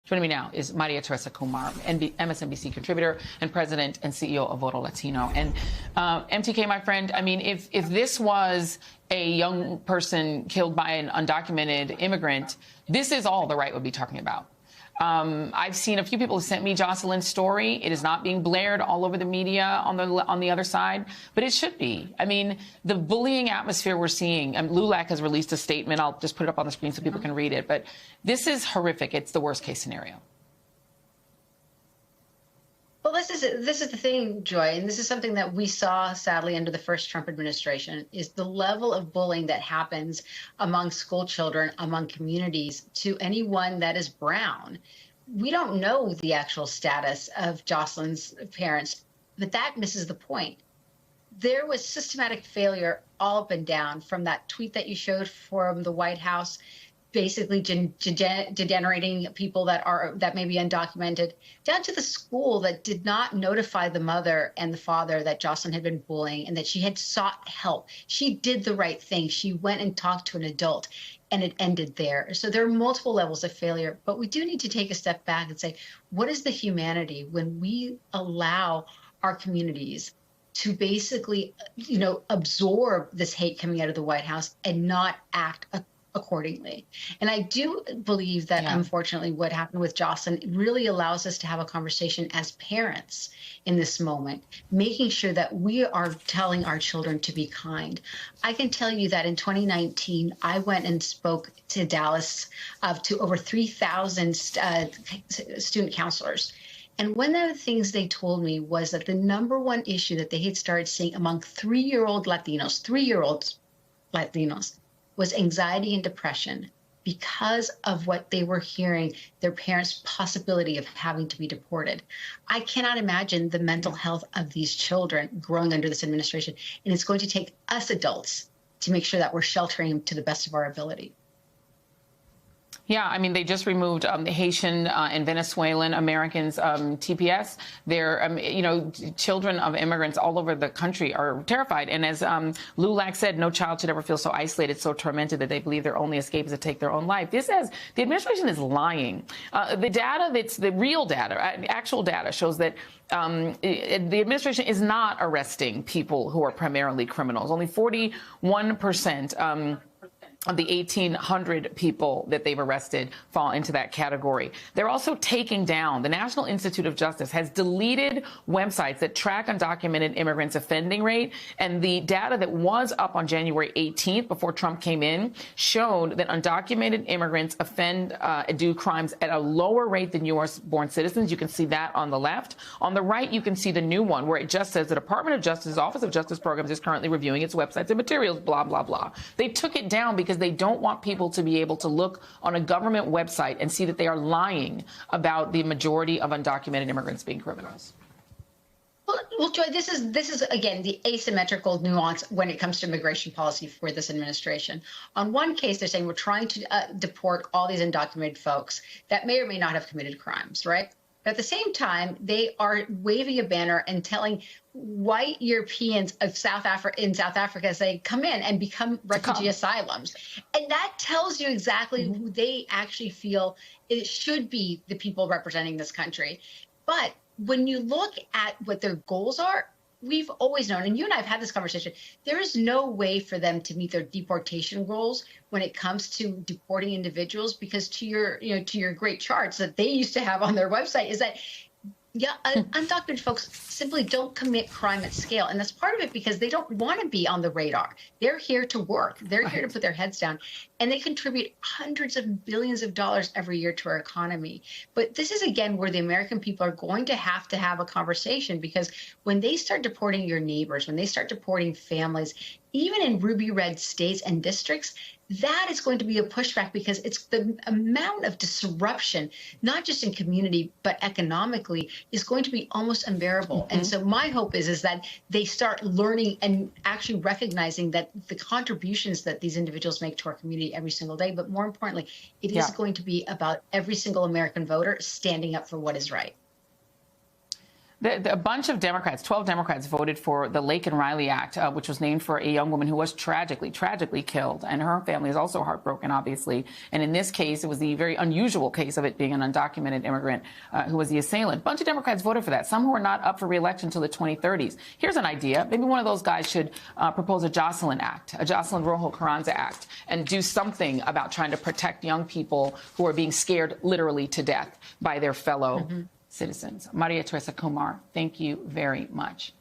Joining me now is Maria Teresa Kumar, MSNBC contributor and president and CEO of Voto Latino. And MTK, my friend, I mean, if this was a young person killed by an undocumented immigrant, this is all the right would be talking about. I've seen a few people who sent me Jocelyn's story. It is not being blared all over the media on the other side, but it should be. I mean, the bullying atmosphere we're seeing, LULAC has released a statement. I'll just put it up on the screen so people can read it. But this is horrific. It's the worst case scenario. Well, this is the thing, Joy, and this is something that we saw, sadly, under the first Trump administration, is the level of bullying that happens among school children, among communities, to anyone that is brown. We don't know the actual status of Jocelyn's parents, but that misses the point. There was systematic failure all up and down, from that tweet that you showed from the White House, basically degenerating people that may be undocumented, down to the school that did not notify the mother and the father that Jocelyn had been bullying and that she had sought help. She did the right thing. She went and talked to an adult, and it ended there. So there are multiple levels of failure, but we do need to take a step back and say, what is the humanity when we allow our communities to basically, absorb this hate coming out of the White House and not act accordingly? And I do believe that, unfortunately, what happened with Jocelyn really allows us to have a conversation as parents in this moment, making sure that we are telling our children to be kind. I can tell you that in 2019, I went and spoke to Dallas to over 3,000 student counselors. And one of the things they told me was that the number one issue that they had started seeing among 3-year-old Latinos, 3-year-olds Latinos, was anxiety and depression because of what they were hearing, their parents' possibility of having to be deported. I cannot imagine the mental health of these children growing under this administration. And it's going to take us adults to make sure that we're sheltering them to the best of our ability. Yeah, I mean, they just removed the Haitian and Venezuelan Americans TPS. They're, children of immigrants all over the country are terrified. And as LULAC said, no child should ever feel so isolated, so tormented that they believe their only escape is to take their own life. The administration is lying. The data, that's the real data, actual data, shows that the administration is not arresting people who are primarily criminals. Only 41% of the 1,800 people that they've arrested fall into that category. They're also taking down, the National Institute of Justice has deleted websites that track undocumented immigrants' offending rate. And the data that was up on January 18th, before Trump came in, showed that undocumented immigrants do crimes at a lower rate than U.S.-born citizens. You can see that on the left. On the right, you can see the new one, where it just says the Department of Justice, Office of Justice Programs, is currently reviewing its websites and materials, blah, blah, blah. They took it down because they don't want people to be able to look on a government website and see that they are lying about the majority of undocumented immigrants being criminals. Well, Joy, this is again the asymmetrical nuance when it comes to immigration policy for this administration. On one case, they're saying we're trying to deport all these undocumented folks that may or may not have committed crimes, right? But at the same time, they are waving a banner and telling white Europeans of South Africa, say, come in and become refugee asylums. And that tells you exactly who they actually feel it should be the people representing this country. But when you look at what their goals are, we've always known, and you and I have had this conversation, there is no way for them to meet their deportation goals when it comes to deporting individuals, because to your great charts that they used to have on their website is that undocumented folks simply don't commit crime at scale. And that's part of it because they don't want to be on the radar. They're here to work. They're here to put their heads down. And they contribute hundreds of billions of dollars every year to our economy. But this is, again, where the American people are going to have a conversation, because when they start deporting your neighbors, when they start deporting families, even in ruby red states and districts, that is going to be a pushback, because it's the amount of disruption, not just in community, but economically, is going to be almost unbearable. And so my hope is that they start learning and actually recognizing that the contributions that these individuals make to our community every single day, but more importantly, it is going to be about every single American voter standing up for what is right. A bunch of Democrats, 12 Democrats, voted for the Laken Riley Act, which was named for a young woman who was tragically killed. And her family is also heartbroken, obviously. And in this case, it was the very unusual case of it being an undocumented immigrant who was the assailant. A bunch of Democrats voted for that, some who are not up for re-election until the 2030s. Here's an idea. Maybe one of those guys should propose a Jocelyn Act, a Jocelyn Rojo Carranza Act, and do something about trying to protect young people who are being scared literally to death by their fellow citizens. Maria Teresa Kumar, thank you very much.